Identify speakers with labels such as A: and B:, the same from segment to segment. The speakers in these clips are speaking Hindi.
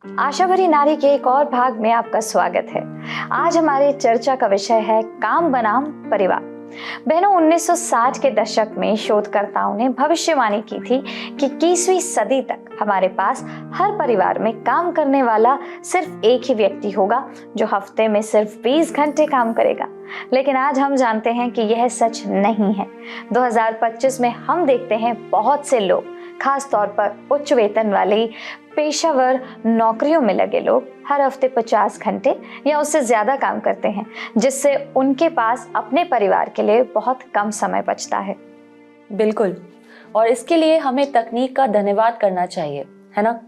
A: आशा भरी नारी के एक और भाग में आपका स्वागत है। आज हमारी चर्चा का विषय है काम बनाम परिवार। बहनों, 1960 के दशक में शोधकर्ताओं ने भविष्यवाणी की थी कि 21वीं सदी तक हमारे पास हर परिवार में काम करने वाला सिर्फ एक ही व्यक्ति होगा जो हफ्ते में सिर्फ 20 घंटे काम करेगा। लेकिन आज हम जानते हैं कि यह सच नहीं है। 2025 में हम देखते हैं बहुत से लोग, खास तौर पर उच्च वेतन वाली पेशेवर नौकरियों में लगे लोग हर हफ्ते 50 घंटे या उससे ज्यादा काम करते हैं, जिससे उनके पास अपने परिवार के लिए बहुत कम समय बचता है।
B: बिल्कुल, और इसके लिए हमें तकनीक का धन्यवाद करना चाहिए, है ना।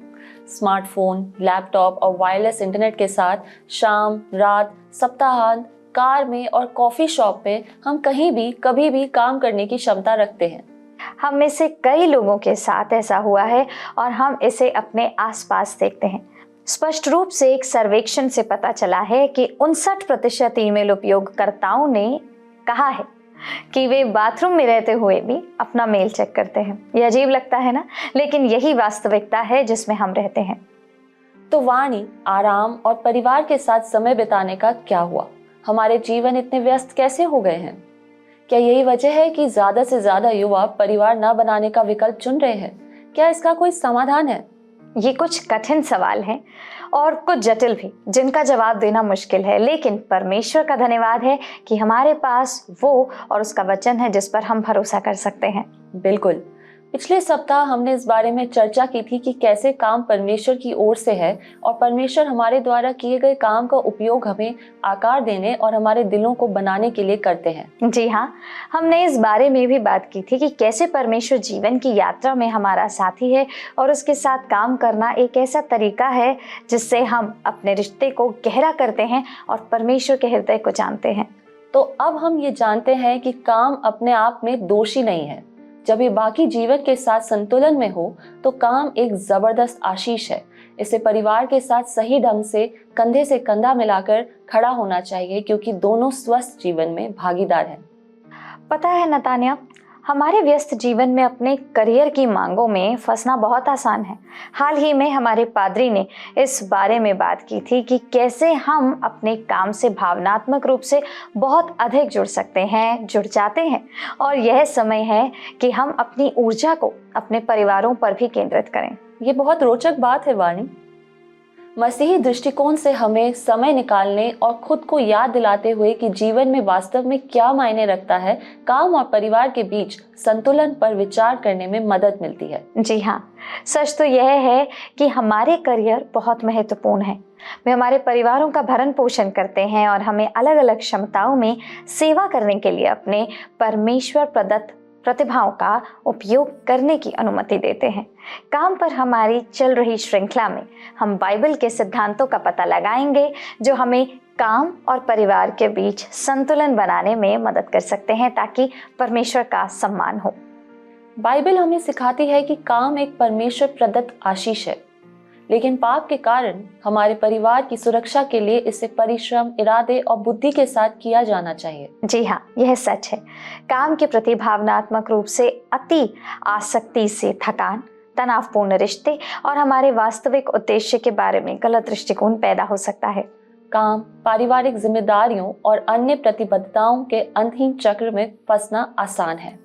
B: स्मार्टफोन, लैपटॉप और वायरलेस इंटरनेट के साथ शाम, रात, सप्ताहांत, कार में और कॉफी शॉप में हम कहीं भी कभी भी काम करने की क्षमता रखते हैं।
A: हम में से कई लोगों के साथ ऐसा हुआ है और हम इसे अपने आसपास देखते हैं। स्पष्ट रूप से एक सर्वेक्षण से पता चला है कि 59% ईमेल उपयोगकर्ताओं ने कहा है कि वे बाथरूम में रहते हुए भी अपना मेल चेक करते हैं। यह अजीब लगता है ना, लेकिन यही वास्तविकता है जिसमें हम रहते हैं।
B: तो वाणी, आराम और परिवार के साथ समय बिताने का क्या हुआ? हमारे जीवन इतने व्यस्त कैसे हो गए हैं? क्या यही वजह है कि ज्यादा से ज्यादा युवा परिवार न बनाने का विकल्प चुन रहे हैं? क्या इसका कोई समाधान है?
A: ये कुछ कठिन सवाल हैं और कुछ जटिल भी, जिनका जवाब देना मुश्किल है। लेकिन परमेश्वर का धन्यवाद है कि हमारे पास वो और उसका वचन है जिस पर हम भरोसा कर सकते हैं।
B: बिल्कुल। पिछले सप्ताह हमने इस बारे में चर्चा की थी कि कैसे काम परमेश्वर की ओर से है और परमेश्वर हमारे द्वारा किए गए काम का उपयोग हमें आकार देने और हमारे दिलों को बनाने के लिए करते हैं।
A: जी हाँ, हमने इस बारे में भी बात की थी कि कैसे परमेश्वर जीवन की यात्रा में हमारा साथी है और उसके साथ काम करना एक ऐसा तरीका है जिससे हम अपने रिश्ते को गहरा करते हैं और परमेश्वर के हृदय को जानते हैं।
B: तो अब हम ये जानते हैं कि काम अपने आप में दोषी नहीं है। जब ये बाकी जीवन के साथ संतुलन में हो तो काम एक जबरदस्त आशीष है। इसे परिवार के साथ सही ढंग से कंधा मिलाकर खड़ा होना चाहिए, क्योंकि दोनों स्वस्थ जीवन में भागीदार हैं।
A: पता है नतान्या, हमारे व्यस्त जीवन में अपने करियर की मांगों में फंसना बहुत आसान है। हाल ही में हमारे पादरी ने इस बारे में बात की थी कि कैसे हम अपने काम से भावनात्मक रूप से बहुत अधिक जुड़ सकते हैं, जुड़ जाते हैं, और यह समय है कि हम अपनी ऊर्जा को अपने परिवारों पर भी केंद्रित करें।
B: ये बहुत रोचक बात है वाणी। मसीही दृष्टिकोण से हमें समय निकालने और खुद को याद दिलाते हुए कि जीवन में वास्तव में क्या मायने रखता है, काम और परिवार के बीच संतुलन पर विचार करने में मदद मिलती है।
A: जी हाँ, सच तो यह है कि हमारे करियर बहुत महत्वपूर्ण है। वे हमारे परिवारों का भरण पोषण करते हैं और हमें अलग अलग क्षमताओं में सेवा करने के लिए अपने परमेश्वर प्रदत्त प्रतिभाओं का उपयोग करने की अनुमति देते हैं। काम पर हमारी चल रही श्रृंखला में हम बाइबल के सिद्धांतों का पता लगाएंगे जो हमें काम और परिवार के बीच संतुलन बनाने में मदद कर सकते हैं, ताकि परमेश्वर का सम्मान हो।
B: बाइबल हमें सिखाती है कि काम एक परमेश्वर प्रदत्त आशीष है, लेकिन पाप के कारण हमारे परिवार की सुरक्षा के लिए इसे परिश्रम, इरादे और बुद्धि के साथ किया जाना चाहिए।
A: जी हाँ, यह सच है। काम के प्रति भावनात्मक रूप से अति आसक्ति से थकान, तनावपूर्ण रिश्ते और हमारे वास्तविक उद्देश्य के बारे में गलत दृष्टिकोण पैदा हो सकता है।
B: काम, पारिवारिक जिम्मेदारियों और अन्य प्रतिबद्धताओं के अंतहीन चक्र में फंसना आसान है।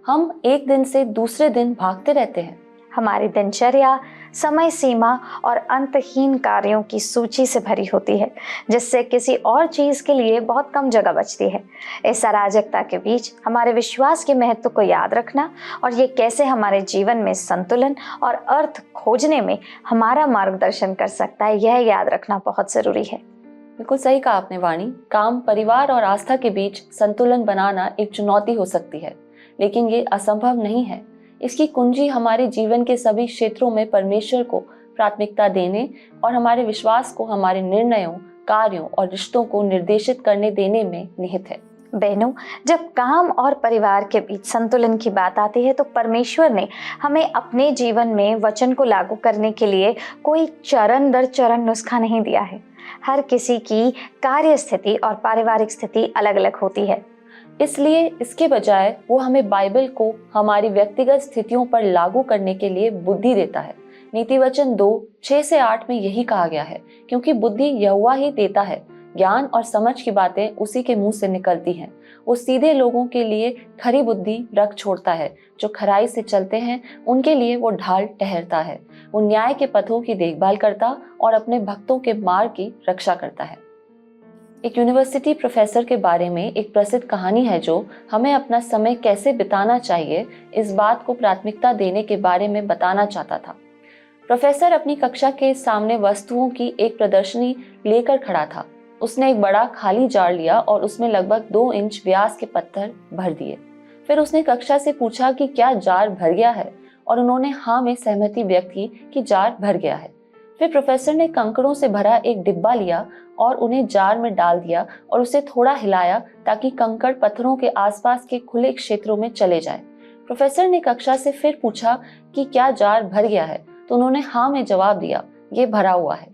B: हम एक दिन से दूसरे दिन भागते रहते हैं।
A: हमारी दिनचर्या समय सीमा और अंतहीन कार्यों की सूची से भरी होती है, जिससे किसी और चीज के लिए बहुत कम जगह बचती है। इस अराजकता के बीच हमारे विश्वास के महत्व को याद रखना और ये कैसे हमारे जीवन में संतुलन और अर्थ खोजने में हमारा मार्गदर्शन कर सकता है, यह याद रखना बहुत जरूरी है।
B: बिल्कुल सही कहा आपने वाणी। काम, परिवार और आस्था के बीच संतुलन बनाना एक चुनौती हो सकती है, लेकिन ये असंभव नहीं है। इसकी कुंजी हमारे जीवन के सभी क्षेत्रों में परमेश्वर को प्राथमिकता देने और हमारे विश्वास को हमारे निर्णयों, कार्यों और रिश्तों को निर्देशित करने देने में निहित है।
A: बहनों, जब काम और परिवार के बीच संतुलन की बात आती है तो परमेश्वर ने हमें अपने जीवन में वचन को लागू करने के लिए कोई चरण दर चरण नुस्खा नहीं दिया है। हर किसी की कार्य स्थिति और पारिवारिक स्थिति अलग अलग होती है,
B: इसलिए इसके बजाय वो हमें बाइबल को हमारी व्यक्तिगत स्थितियों पर लागू करने के लिए बुद्धि देता है। नीति वचन 2:6-8 में यही कहा गया है, क्योंकि बुद्धि यहोवा ही देता है, ज्ञान और समझ की बातें उसी के मुंह से निकलती हैं। वो सीधे लोगों के लिए खरी बुद्धि रख छोड़ता है, जो खराई से चलते हैं उनके लिए वो ढाल ठहरता है। वो न्याय के पथों की देखभाल करता और अपने भक्तों के मार्ग की रक्षा करता है। एक यूनिवर्सिटी प्रोफेसर के बारे में एक प्रसिद्ध कहानी है जो हमें अपना समय कैसे बिताना चाहिए इस बात को प्राथमिकता देने के बारे में बताना चाहता था। प्रोफेसर अपनी कक्षा के सामने वस्तुओं की एक प्रदर्शनी लेकर खड़ा था। उसने एक बड़ा खाली जार लिया और उसमें लगभग 2 इंच व्यास के पत्थर भर दिए। फिर उसने कक्षा से पूछा कि क्या जार भर गया है, और उन्होंने हाँ में सहमति व्यक्त की कि जार भर गया है। फिर प्रोफेसर ने कंकड़ों से भरा एक डिब्बा लिया और उन्हें जार में डाल दिया और उसे थोड़ा हिलाया ताकि कंकड़ पत्थरों के आसपास के खुले क्षेत्रों में चले जाएं। प्रोफेसर ने कक्षा से फिर पूछा कि क्या जार भर गया है, तो उन्होंने हाँ में जवाब दिया, ये भरा हुआ है।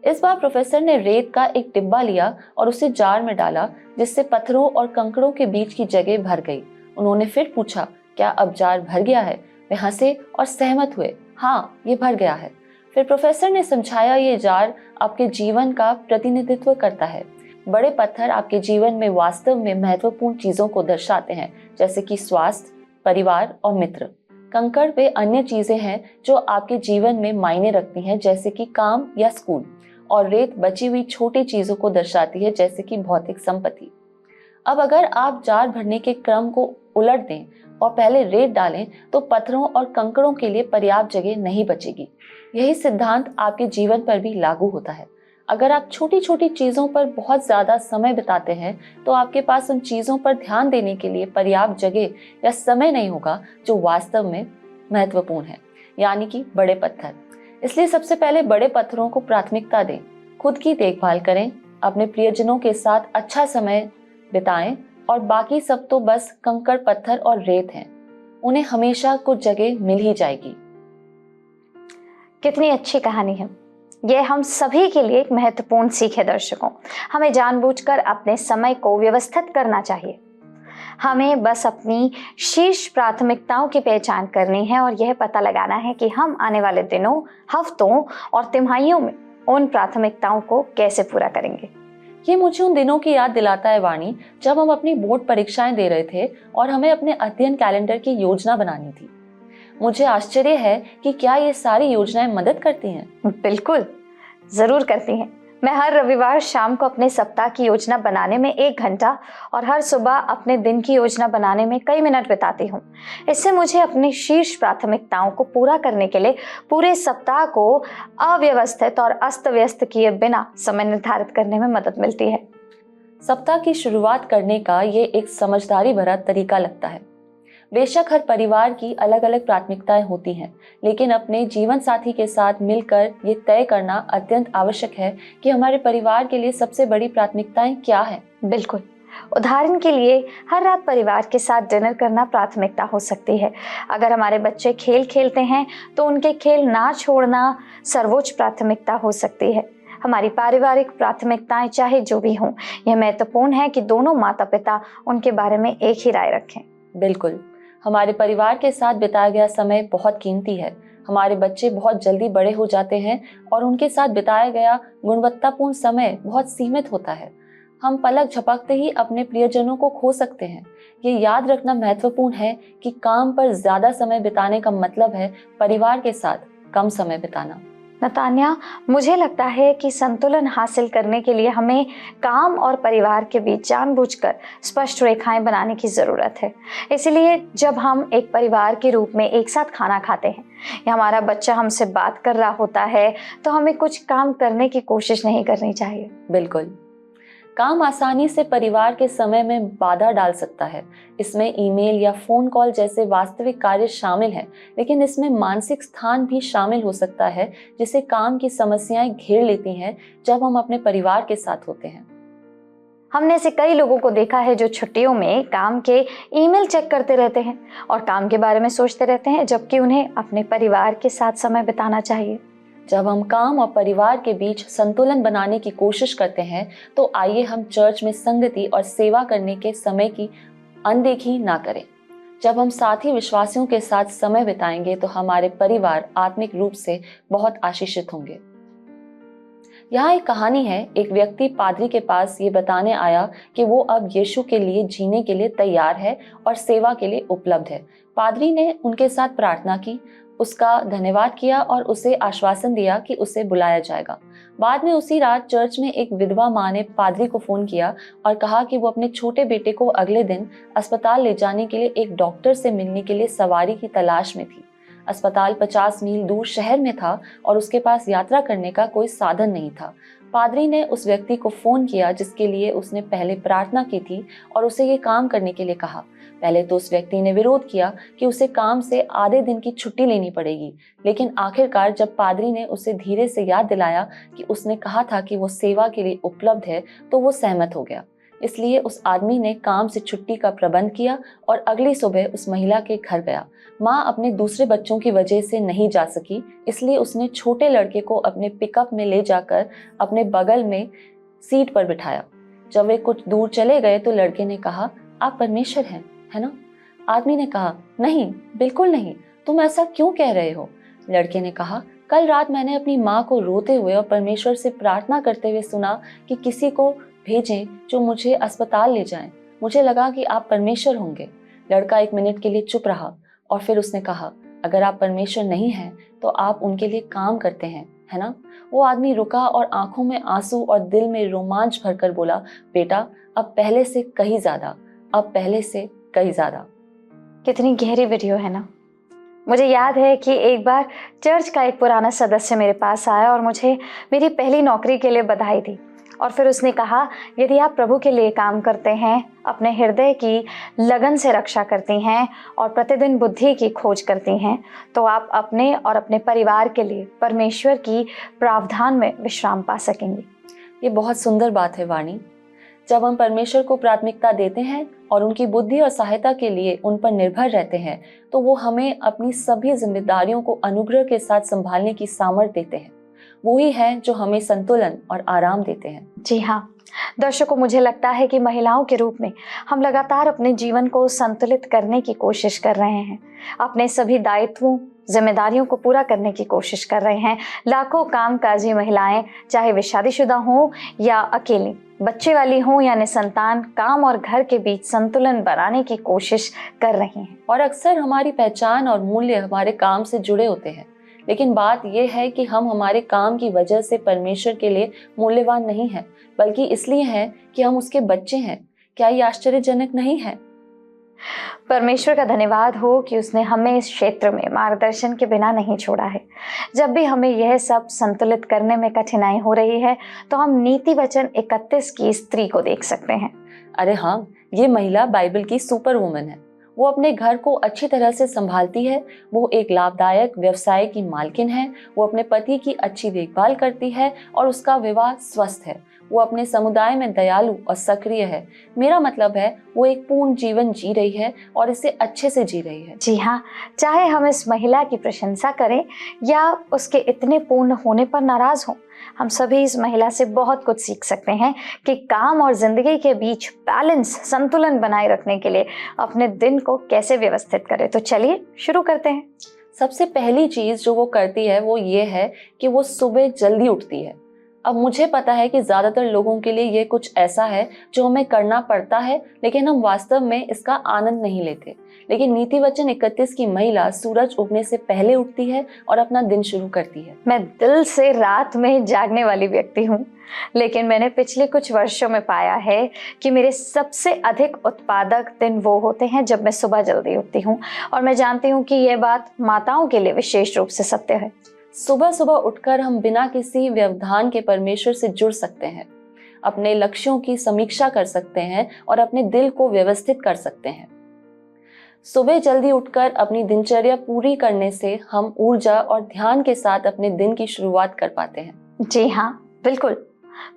B: इस बार प्रोफेसर ने रेत का एक डिब्बा लिया और उसे जार में डाला, जिससे पत्थरों और कंकड़ों के बीच की जगह भर गई। उन्होंने फिर पूछा, क्या अब जार भर गया है? वे हंसे और सहमत हुए, हाँ ये भर गया है। फिर प्रोफेसर ने समझाया, ये जार आपके जीवन का प्रतिनिधित्व करता है। बड़े पत्थर आपके जीवन में वास्तव में महत्वपूर्ण चीजों को दर्शाते हैं, जैसे कि स्वास्थ्य, परिवार और मित्र। कंकड़ वे अन्य चीजें हैं जो आपके जीवन में मायने रखती हैं, जैसे कि काम या स्कूल। और रेत बची हुई छोटी चीजों को दर्शाती है, जैसे कि भौतिक संपत्ति। अब अगर आप जार भरने के क्रम को उलट दें और पहले रेत डालें, तो पत्थरों और कंकड़ों के लिए पर्याप्त जगह नहीं बचेगी। यही सिद्धांत आपके जीवन पर भी लागू होता है। अगर आप छोटी छोटी चीजों पर बहुत ज्यादा समय बिताते हैं, तो आपके पास उन चीजों पर ध्यान देने के लिए पर्याप्त जगह या समय नहीं होगा जो वास्तव में महत्वपूर्ण है, यानी कि बड़े पत्थर। इसलिए सबसे पहले बड़े पत्थरों को प्राथमिकता दें, खुद की देखभाल करें, अपने प्रियजनों के साथ अच्छा समय बिताएं, और बाकी सब तो बस कंकड़, पत्थर और रेत हैं। उन्हें हमेशा कुछ जगह मिल ही जाएगी।
A: कितनी अच्छी कहानी है। यह हम सभी के लिए एक महत्वपूर्ण सीख है। दर्शकों, हमें जानबूझकर अपने समय को व्यवस्थित करना चाहिए। हमें बस अपनी शीर्ष प्राथमिकताओं की पहचान करनी है और यह पता लगाना है कि हम आने वाले दिनों, हफ्तों और तिमाहियों में उन प्राथमिकताओं को कैसे पूरा करेंगे।
B: ये मुझे उन दिनों की याद दिलाता है वाणी, जब हम अपनी बोर्ड परीक्षाएं दे रहे थे और हमें अपने अध्ययन कैलेंडर की योजना बनानी थी। मुझे आश्चर्य है कि क्या ये सारी योजनाएं मदद करती हैं?
A: बिल्कुल, जरूर करती हैं। मैं हर रविवार शाम को अपने सप्ताह की योजना बनाने में 1 घंटा और हर सुबह अपने दिन की योजना बनाने में कई मिनट बिताती हूँ। इससे मुझे अपनी शीर्ष प्राथमिकताओं को पूरा करने के लिए पूरे सप्ताह को अव्यवस्थित और अस्त व्यस्त किए बिना समय निर्धारित करने में मदद मिलती है।
B: सप्ताह की शुरुआत करने का ये एक समझदारी भरा तरीका लगता है। बेशक हर परिवार की अलग अलग प्राथमिकताएं होती हैं, लेकिन अपने जीवन साथी के साथ मिलकर ये तय करना अत्यंत आवश्यक है कि हमारे परिवार के लिए सबसे बड़ी प्राथमिकताएं क्या हैं।
A: बिल्कुल, उदाहरण के लिए हर रात परिवार के साथ डिनर करना प्राथमिकता हो सकती है। अगर हमारे बच्चे खेल खेलते हैं तो उनके खेल ना छोड़ना सर्वोच्च प्राथमिकता हो सकती है। हमारी पारिवारिक प्राथमिकताएं चाहे जो भी हों, यह महत्वपूर्ण है कि दोनों माता पिता उनके बारे में एक ही राय रखें।
B: बिल्कुल, हमारे परिवार के साथ बिताया गया समय बहुत कीमती है। हमारे बच्चे बहुत जल्दी बड़े हो जाते हैं और उनके साथ बिताया गया गुणवत्तापूर्ण समय बहुत सीमित होता है। हम पलक झपकते ही अपने प्रियजनों को खो सकते हैं। ये याद रखना महत्वपूर्ण है कि काम पर ज्यादा समय बिताने का मतलब है परिवार के साथ कम समय बिताना।
A: नतान्या, मुझे लगता है कि संतुलन हासिल करने के लिए हमें काम और परिवार के बीच जानबूझकर स्पष्ट रेखाएं बनाने की ज़रूरत है। इसलिए जब हम एक परिवार के रूप में एक साथ खाना खाते हैं या हमारा बच्चा हमसे बात कर रहा होता है, तो हमें कुछ काम करने की कोशिश नहीं करनी चाहिए।
B: बिल्कुल, काम आसानी से परिवार के समय में बाधा डाल सकता है। इसमें ईमेल या फोन कॉल जैसे वास्तविक कार्य शामिल हैं, लेकिन इसमें मानसिक स्थान भी शामिल हो सकता है, जिसे काम की समस्याएं घेर लेती हैं जब हम अपने परिवार के साथ होते हैं।
A: हमने से कई लोगों को देखा है जो छुट्टियों में काम के ईमेल चेक करते रहते हैं और काम के बारे में सोचते रहते हैं, जबकि उन्हें अपने परिवार के साथ समय बिताना चाहिए।
B: जब हम काम और परिवार के बीच संतुलन बनाने की कोशिश करते हैं, तो आइए हम चर्च में संगति और सेवा करने के समय की अनदेखी ना करें। जब हम साथी विश्वासियों के साथ समय बिताएंगे तो हमारे परिवार आत्मिक रूप से बहुत आशीषित होंगे। यहाँ एक कहानी है। एक व्यक्ति पादरी के पास ये बताने आया कि वो अब यीशु के लिए जीने के लिए तैयार है और सेवा के लिए उपलब्ध है। पादरी ने उनके साथ प्रार्थना की, उसका धन्यवाद किया और उसे आश्वासन दिया कि उसे बुलाया जाएगा। बाद में उसी रात चर्च में एक विधवा माँ ने पादरी को फोन किया और कहा कि वो अपने छोटे बेटे को अगले दिन अस्पताल ले जाने के लिए एक डॉक्टर से मिलने के लिए सवारी की तलाश में थी। अस्पताल 50 मील दूर शहर में था और उसके पास यात्रा करने का कोई साधन नहीं था। पादरी ने उस व्यक्ति को फोन किया जिसके लिए उसने पहले प्रार्थना की थी और उसे ये काम करने के लिए कहा। पहले तो उस व्यक्ति ने विरोध किया कि उसे काम से आधे दिन की छुट्टी लेनी पड़ेगी, लेकिन आखिरकार जब पादरी ने उसे धीरे से याद दिलाया कि उसने कहा था कि वो सेवा के लिए उपलब्ध है, तो वो सहमत हो गया। इसलिए उस आदमी ने काम से छुट्टी का प्रबंध किया और अगली सुबह उस महिला के घर गया। माँ अपने दूसरे बच्चों की वजह से नहीं जा सकी, इसलिए उसने छोटे लड़के को अपने पिकअप में ले जाकर अपने बगल में सीट पर बिठाया। जब वे कुछ दूर चले गए तो लड़के ने कहा, आप परमेश्वर हैं, है ना? आदमी ने कहा, नहीं, बिल्कुल नहीं, तुम ऐसा क्यों कह रहे हो? लड़के ने कहा, कल रात मैंने अपनी माँ को रोते हुए और परमेश्वर से प्रार्थना करते हुए सुना कि किसी को भेजें जो मुझे अस्पताल ले जाएं। मुझे लगा कि आप परमेश्वर होंगे। लड़का 1 मिनट के लिए चुप रहा और फिर उसने कहा, अगर आप परमेश्वर नहीं हैं तो आप उनके लिए काम करते हैं, है ना? वो आदमी रुका और आंखों में आंसू और दिल में रोमांच भरकर बोला, बेटा, अब पहले से कहीं ज्यादा, अब पहले से कहीं ज्यादा।
A: कितनी गहरी वीडियो है ना। मुझे याद है कि एक बार चर्च का एक पुराना सदस्य मेरे पास आया और मुझे मेरी पहली नौकरी के लिए बधाई दी। और फिर उसने कहा, यदि आप प्रभु के लिए काम करते हैं, अपने हृदय की लगन से रक्षा करती हैं और प्रतिदिन बुद्धि की खोज करती हैं, तो आप अपने और अपने परिवार के लिए परमेश्वर की प्रावधान में विश्राम पा सकेंगे।
B: ये बहुत सुंदर बात है वाणी। जब हम परमेश्वर को प्राथमिकता देते हैं और उनकी बुद्धि और सहायता के लिए उन पर निर्भर रहते हैं, तो वो हमें अपनी सभी जिम्मेदारियों को अनुग्रह के साथ संभालने की सामर्थ्य देते हैं। वो ही है जो हमें संतुलन और आराम देते हैं।
A: जी हाँ दर्शकों, मुझे लगता है कि महिलाओं के रूप में हम लगातार अपने जीवन को संतुलित करने की कोशिश कर रहे हैं। अपने सभी दायित्वों, जिम्मेदारियों को पूरा करने की कोशिश कर रहे हैं। लाखों कामकाजी महिलाएं, चाहे वे शादीशुदा हों या अकेली, बच्चे वाली हों या निसंतान, काम और घर के बीच संतुलन बनाने की कोशिश कर रही हैं।
B: और अक्सर हमारी पहचान और मूल्य हमारे काम से जुड़े होते हैं, लेकिन बात यह है कि हम हमारे काम की वजह से परमेश्वर के लिए मूल्यवान नहीं हैं, बल्कि इसलिए हैं कि हम उसके बच्चे हैं। क्या ये आश्चर्यजनक नहीं है?
A: परमेश्वर का धन्यवाद हो कि उसने हमें इस क्षेत्र में मार्गदर्शन के बिना नहीं छोड़ा है। जब भी हमें यह सब संतुलित करने में कठिनाई हो रही है तो हम नीति वचन 31 की स्त्री को देख सकते हैं।
B: अरे हाँ, ये महिला बाइबल की सुपर वुमन है। वो अपने घर को अच्छी तरह से संभालती है। वो एक लाभदायक व्यवसाय की मालकिन है। वो अपने पति की अच्छी देखभाल करती है और उसका विवाह स्वस्थ है। वो अपने समुदाय में दयालु और सक्रिय है। मेरा मतलब है वो एक पूर्ण जीवन जी रही है और इसे अच्छे से जी रही है।
A: जी हाँ, चाहे हम इस महिला की प्रशंसा करें या उसके इतने पूर्ण होने पर नाराज हों, हम सभी इस महिला से बहुत कुछ सीख सकते हैं कि काम और जिंदगी के बीच बैलेंस, संतुलन बनाए रखने के लिए अपने दिन को कैसे व्यवस्थित करें। तो चलिए शुरू करते हैं।
B: सबसे पहली चीज जो वो करती है वो ये है कि वो सुबह जल्दी उठती है। अब मुझे पता है कि ज्यादातर लोगों के लिए ये कुछ ऐसा है जो हमें करना पड़ता है, लेकिन हम वास्तव में इसका आनंद नहीं लेते। लेकिन नीति वचन 31 की महिला सूरज उगने से पहले उठती है और अपना दिन शुरू करती है।
A: मैं दिल से रात में जागने वाली व्यक्ति हूँ, लेकिन मैंने पिछले कुछ वर्षों में पाया है कि मेरे सबसे अधिक उत्पादक दिन वो होते हैं जब मैं सुबह जल्दी उठती हूँ। और मैं जानती हूँ कि यह बात माताओं के लिए विशेष रूप से सत्य है।
B: सुबह सुबह उठकर हम बिना किसी व्यवधान के परमेश्वर से जुड़ सकते हैं, अपने लक्ष्यों की समीक्षा कर सकते हैं और अपने दिल को व्यवस्थित कर सकते हैं। सुबह जल्दी उठकर अपनी दिनचर्या पूरी करने से हम ऊर्जा और ध्यान के साथ अपने दिन की शुरुआत कर पाते हैं।
A: जी हाँ, बिल्कुल।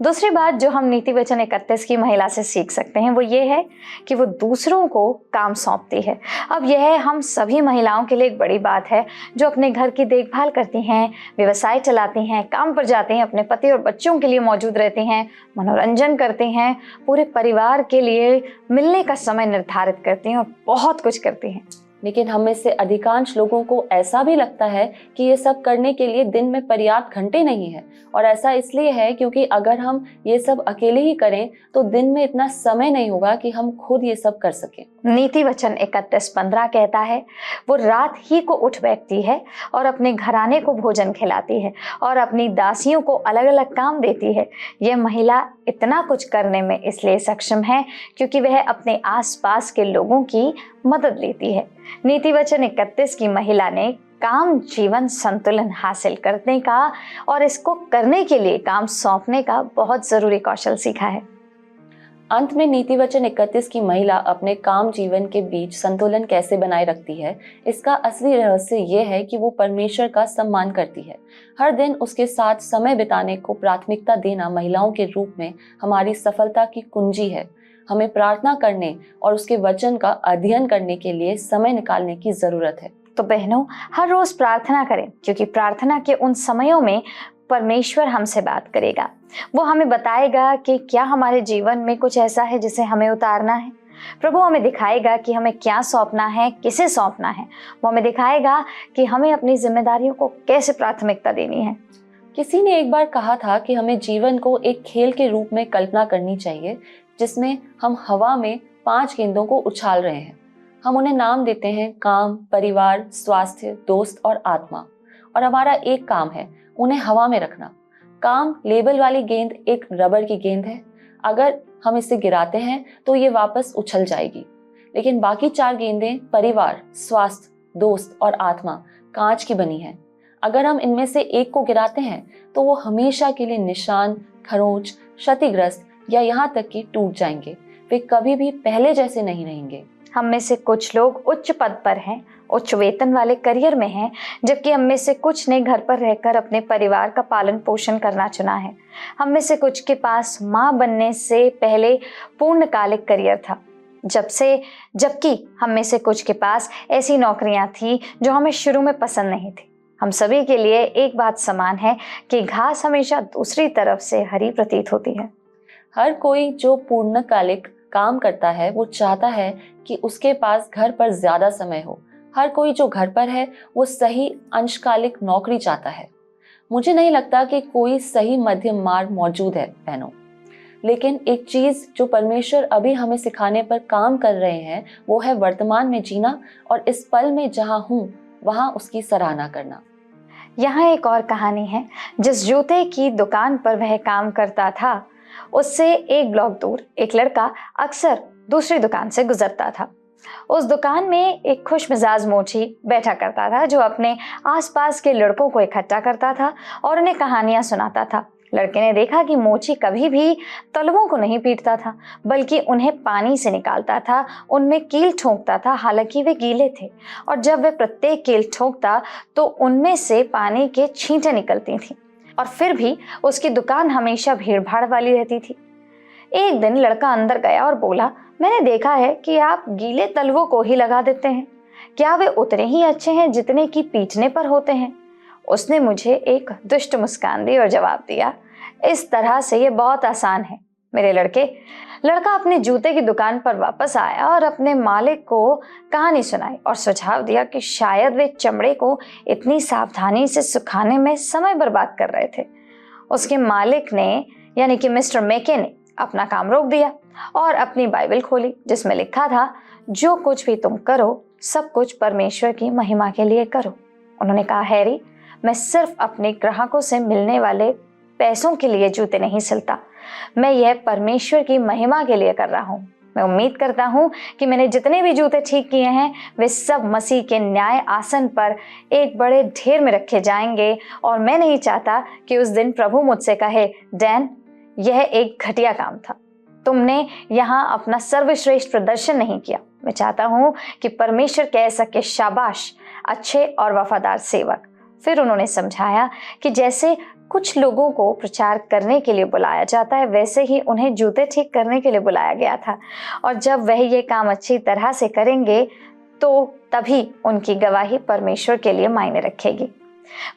A: दूसरी बात जो हम नीति वचन 31 की महिला से सीख सकते हैं वो ये है कि वो दूसरों को काम सौंपती है। अब यह हम सभी महिलाओं के लिए एक बड़ी बात है जो अपने घर की देखभाल करती हैं, व्यवसाय चलाती हैं, काम पर जाती हैं, अपने पति और बच्चों के लिए मौजूद रहती हैं, मनोरंजन करती हैं, पूरे परिवार के लिए मिलने का समय निर्धारित करती हैं और बहुत कुछ करती हैं।
B: लेकिन हम में से अधिकांश लोगों को ऐसा भी लगता है कि ये सब करने के लिए दिन में पर्याप्त घंटे नहीं है, और ऐसा इसलिए है क्योंकि अगर हम ये सब अकेले ही करें तो दिन में इतना समय नहीं होगा कि हम खुद ये सब कर सकें।
A: नीति वचन 31:15 कहता है, वो रात ही को उठ बैठती है और अपने घराने को भोजन खिलाती है और अपनी दासियों को अलग अलग काम देती है। यह महिला इतना कुछ करने में इसलिए सक्षम है क्योंकि वह अपने आसपास के लोगों की मदद लेती है। नीति वचन 31 की महिला ने काम जीवन संतुलन हासिल करने का और इसको करने के लिए काम सौंपने का बहुत जरूरी कौशल सीखा है।
B: अंत में नीति वचन 31 की महिला अपने काम जीवन के बीच संतुलन कैसे बनाए रखती है, इसका असली रहस्य ये है कि वो परमेश्वर का सम्मान करती है। हर दिन उसके साथ समय बिताने को प्राथमिकता देना महिलाओं के रूप में हमारी सफलता की कुंजी है। हमें प्रार्थना करने और उसके वचन का अध्ययन करने के लिए समय निकालने की जरूरत है।
A: तो बहनों, हर रोज प्रार्थना करें क्योंकि प्रार्थना के उन समयों में परमेश्वर हमसे बात करेगा। वो हमें बताएगा कि क्या हमारे जीवन में कुछ ऐसा है जिसे हमें उतारना है। प्रभु हमें दिखाएगा कि हमें क्या सौंपना है, किसे सौंपना है। वो हमें दिखाएगा कि हमें अपनी जिम्मेदारियों को कैसे प्राथमिकता देनी है।
B: किसी ने एक बार कहा था कि हमें जीवन को एक खेल के रूप में कल्पना करनी चाहिए जिसमें हम हवा में 5 गेंदों को उछाल रहे हैं। हम उन्हें नाम देते हैं काम, परिवार, स्वास्थ्य, दोस्त और आत्मा, और हमारा एक काम है उन्हें हवा में रखना। काम लेबल वाली गेंद एक रबर की गेंद है। अगर हम इसे गिराते हैं तो ये वापस उछल जाएगी, लेकिन बाकी 4 गेंदें परिवार, स्वास्थ्य, दोस्त और आत्मा कांच की बनी हैं। अगर हम इनमें से एक को गिराते हैं तो वो हमेशा के लिए निशान, खरोंच, क्षतिग्रस्त या यहाँ तक कि टूट जाएंगे। वे कभी भी पहले जैसे नहीं रहेंगे।
A: हम में से कुछ लोग उच्च पद पर हैं, उच्च वेतन वाले करियर में हैं, जबकि हम में से कुछ ने घर पर रहकर अपने परिवार का पालन पोषण करना चुना है। हम में से कुछ के पास माँ बनने से पहले पूर्णकालिक करियर था, जबकि हम में से कुछ के पास ऐसी नौकरियां थी जो हमें शुरू में पसंद नहीं थी। हम सभी के लिए एक बात समान है कि घास हमेशा दूसरी तरफ से हरी प्रतीत होती है।
B: हर कोई जो पूर्णकालिक काम करता है वो चाहता है कि उसके पास घर पर ज्यादा समय हो। हर कोई जो घर पर है वो सही अंशकालिक नौकरी चाहता है। मुझे नहीं लगता कि कोई सही मध्यम मार्ग मौजूद है बहनों, लेकिन एक चीज जो परमेश्वर अभी हमें सिखाने पर काम कर रहे हैं वो है वर्तमान में जीना और इस पल में जहां हूं वहां उसकी सराहना करना।
A: यहाँ एक और कहानी है। जिस जूते की दुकान पर वह काम करता था उससे एक ब्लॉक दूर एक लड़का अक्सर दूसरी दुकान से गुजरता था। उस दुकान में एक खुशमिजाज मोची बैठा करता था जो अपने आसपास के लड़कों को इकट्ठा करता था और उन्हें कहानियां सुनाता था। लड़के ने देखा कि मोची कभी भी तलवों को नहीं पीटता था, बल्कि उन्हें पानी से निकालता था, उनमें कील ठोंकता था, हालांकि वे गीले थे, और जब वह प्रत्येक कील ठोंकता तो उनमें से पानी के छींटे निकलती थीं, और फिर भी उसकी दुकान हमेशा भीड़ भाड़ वाली रहती थी। एक दिन लड़का अंदर गया और बोला, मैंने देखा है कि आप गीले तलवों को ही लगा देते हैं, क्या वे उतने ही अच्छे हैं जितने कि पीटने पर होते हैं? उसने मुझे एक दुष्ट मुस्कान दी और जवाब दिया, इस तरह से ये बहुत आसान है मेरे लड़के। लड़का अपने जूते की दुकान पर वापस आया और अपने मालिक को कहानी सुनाई और सुझाव दिया कि शायद वे चमड़े को इतनी सावधानी से सुखाने में समय बर्बाद कर रहे थे। उसके मालिक ने यानी कि मिस्टर मैके ने अपना काम रोक दिया और अपनी बाइबल खोली जिसमें लिखा था, जो कुछ भी तुम करो सब कुछ परमेश्वर की महिमा के लिए करो। उन्होंने कहा, हैरी, मैं सिर्फ अपने ग्राहकों से मिलने वाले पैसों के लिए जूते नहीं सिलता, मैं यह परमेश्वर की महिमा के लिए कर रहा हूँ। मैं उम्मीद करता हूँ कि मैंने जितने भी जूते ठीक किए हैं वे सब मसीह के न्याय आसन पर एक बड़े ढेर में रखे जाएंगे, और मैं नहीं चाहता कि उस दिन प्रभु मुझसे कहे, डैन, यह एक घटिया काम था, तुमने यहाँ अपना सर्वश्रेष्ठ प्रदर्शन नहीं किया। मैं चाहता हूँ कि परमेश्वर कह सके, शाबाश अच्छे और वफादार सेवक। फिर उन्होंने समझाया कि जैसे कुछ लोगों को प्रचार करने के लिए बुलाया जाता है, वैसे ही उन्हें जूते ठीक करने के लिए बुलाया गया था। और जब वह ये काम अच्छी तरह से करेंगे तो तभी उनकी गवाही परमेश्वर के लिए मायने रखेगी।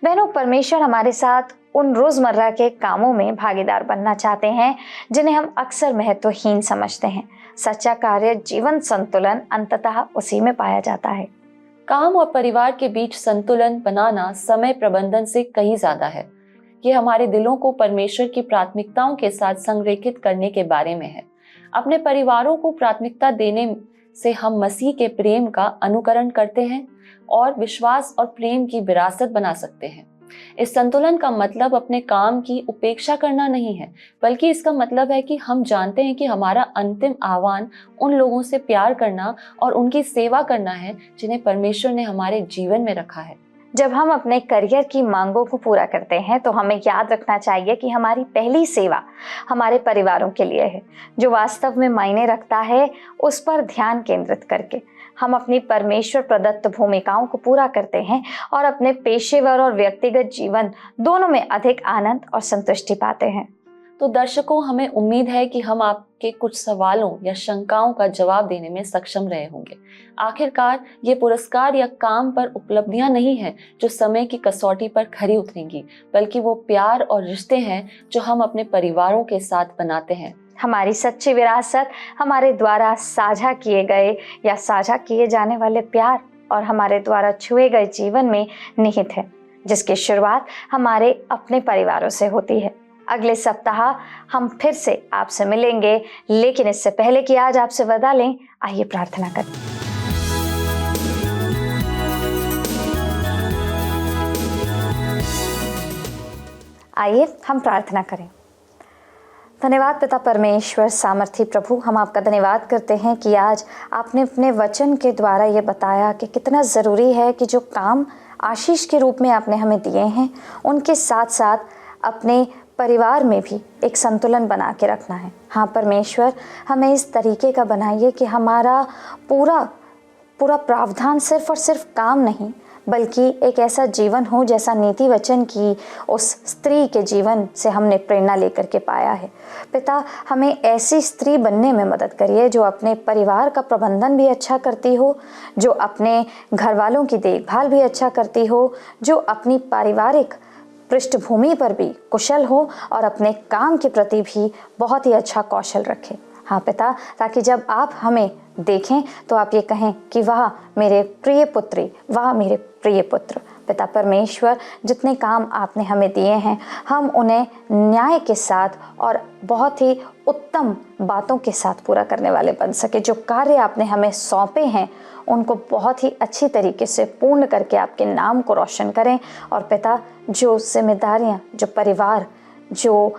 A: बहनों, परमेश्वर हमारे साथ उन रोजमर्रा के कामों में भागीदार बनना चाहते हैं जिन्हें हम अक्सर महत्वहीन समझते हैं। सच्चा कार्य, जीवन संतुलन अंततः उसी में पाया जाता है।
B: काम और परिवार के बीच संतुलन बनाना समय प्रबंधन से कहीं ज्यादा है। ये हमारे दिलों को परमेश्वर की प्राथमिकताओं के साथ संरेखित करने के बारे में है। अपने परिवारों को प्राथमिकता देने से हम मसीह के प्रेम का अनुकरण करते हैं और विश्वास और प्रेम की विरासत बना सकते हैं। इस संतुलन का मतलब अपने काम की उपेक्षा करना नहीं है, बल्कि इसका मतलब है कि हम जानते हैं कि हमारा अंतिम आह्वान उन लोगों से प्यार करना और उनकी सेवा करना है जिन्हें परमेश्वर ने हमारे जीवन में रखा है।
A: जब हम अपने करियर की मांगों को पूरा करते हैं तो हमें याद रखना चाहिए कि हमारी पहली सेवा हमारे परिवारों के लिए है। जो वास्तव में मायने रखता है उस पर ध्यान केंद्रित करके हम अपनी परमेश्वर प्रदत्त भूमिकाओं को पूरा करते हैं और अपने पेशेवर और व्यक्तिगत जीवन दोनों में अधिक आनंद और संतुष्टि पाते हैं।
B: तो दर्शकों, हमें उम्मीद है कि हम आपके कुछ सवालों या शंकाओं का जवाब देने में सक्षम रहे होंगे। आखिरकार ये पुरस्कार या काम पर उपलब्धियां नहीं हैं जो समय की कसौटी पर खरी उतरेंगी, बल्कि वो प्यार और रिश्ते हैं जो हम अपने परिवारों के साथ बनाते हैं।
A: हमारी सच्ची विरासत हमारे द्वारा साझा किए गए या साझा किए जाने वाले प्यार और हमारे द्वारा छुए गए जीवन में निहित है, जिसकी शुरुआत हमारे अपने परिवारों से होती है। अगले सप्ताह हम फिर से आपसे मिलेंगे, लेकिन इससे पहले कि आज आपसे विदा लें, आइए प्रार्थना करें। आइए हम प्रार्थना करें। धन्यवाद पिता परमेश्वर, सामर्थी प्रभु, हम आपका धन्यवाद करते हैं कि आज आपने अपने वचन के द्वारा ये बताया कि कितना ज़रूरी है कि जो काम आशीष के रूप में आपने हमें दिए हैं उनके साथ साथ अपने परिवार में भी एक संतुलन बना के रखना है। हाँ परमेश्वर, हमें इस तरीके का बनाइए कि हमारा पूरा प्रावधान सिर्फ और सिर्फ काम नहीं, बल्कि एक ऐसा जीवन हो जैसा नीति वचन की उस स्त्री के जीवन से हमने प्रेरणा लेकर के पाया है। पिता, हमें ऐसी स्त्री बनने में मदद करिए जो अपने परिवार का प्रबंधन भी अच्छा करती हो, जो अपने घर वालों की देखभाल भी अच्छा करती हो, जो अपनी पारिवारिक पृष्ठभूमि पर भी कुशल हो और अपने काम के प्रति भी बहुत ही अच्छा कौशल रखे। हाँ पिता, ताकि जब आप हमें देखें तो आप ये कहें कि वाह मेरे प्रिय पुत्री, वाह मेरे प्रिय पुत्र। पिता परमेश्वर, जितने काम आपने हमें दिए हैं हम उन्हें न्याय के साथ और बहुत ही उत्तम बातों के साथ पूरा करने वाले बन सके। जो कार्य आपने हमें सौंपे हैं उनको बहुत ही अच्छी तरीके से पूर्ण करके आपके नाम को रोशन करें। और पिता, जो जिम्मेदारियां, जो परिवार, जो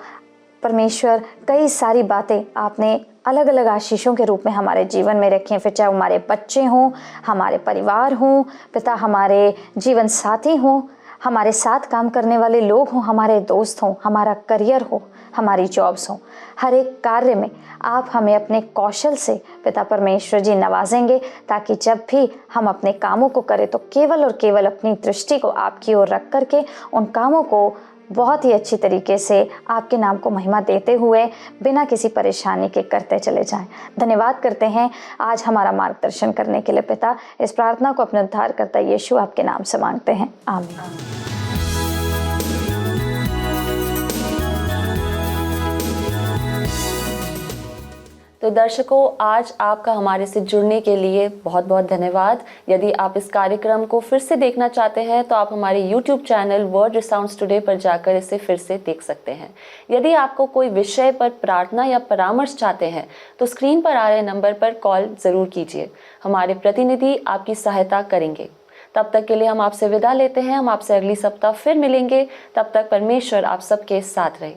A: परमेश्वर कई सारी बातें आपने अलग अलग आशीषों के रूप में हमारे जीवन में रखे हैं, फिर चाहे हमारे बच्चे हों, हमारे परिवार हों, पिता हमारे जीवन साथी हों, हमारे साथ काम करने वाले लोग हों, हमारे दोस्त हों, हमारा करियर हो, हमारी जॉब्स हों, हर एक कार्य में आप हमें अपने कौशल से पिता परमेश्वर जी नवाजेंगे, ताकि जब भी हम अपने कामों को करें तो केवल और केवल अपनी दृष्टि को आपकी ओर रख करके उन कामों को बहुत ही अच्छी तरीके से आपके नाम को महिमा देते हुए बिना किसी परेशानी के करते चले जाएं। धन्यवाद करते हैं आज हमारा मार्गदर्शन करने के लिए पिता। इस प्रार्थना को अपने उद्धारकर्ता यीशु आपके नाम से मांगते हैं, आमीन।
B: तो दर्शकों, आज आपका हमारे से जुड़ने के लिए बहुत बहुत धन्यवाद। यदि आप इस कार्यक्रम को फिर से देखना चाहते हैं तो आप हमारे YouTube चैनल वर्ड रिसाउंड्स टुडे पर जाकर इसे फिर से देख सकते हैं। यदि आपको कोई विषय पर प्रार्थना या परामर्श चाहते हैं तो स्क्रीन पर आ रहे नंबर पर कॉल ज़रूर कीजिए। हमारे प्रतिनिधि आपकी सहायता करेंगे। तब तक के लिए हम आपसे विदा लेते हैं। हम आपसे अगली सप्ताह फिर मिलेंगे। तब तक परमेश्वर आप सबके साथ रहे।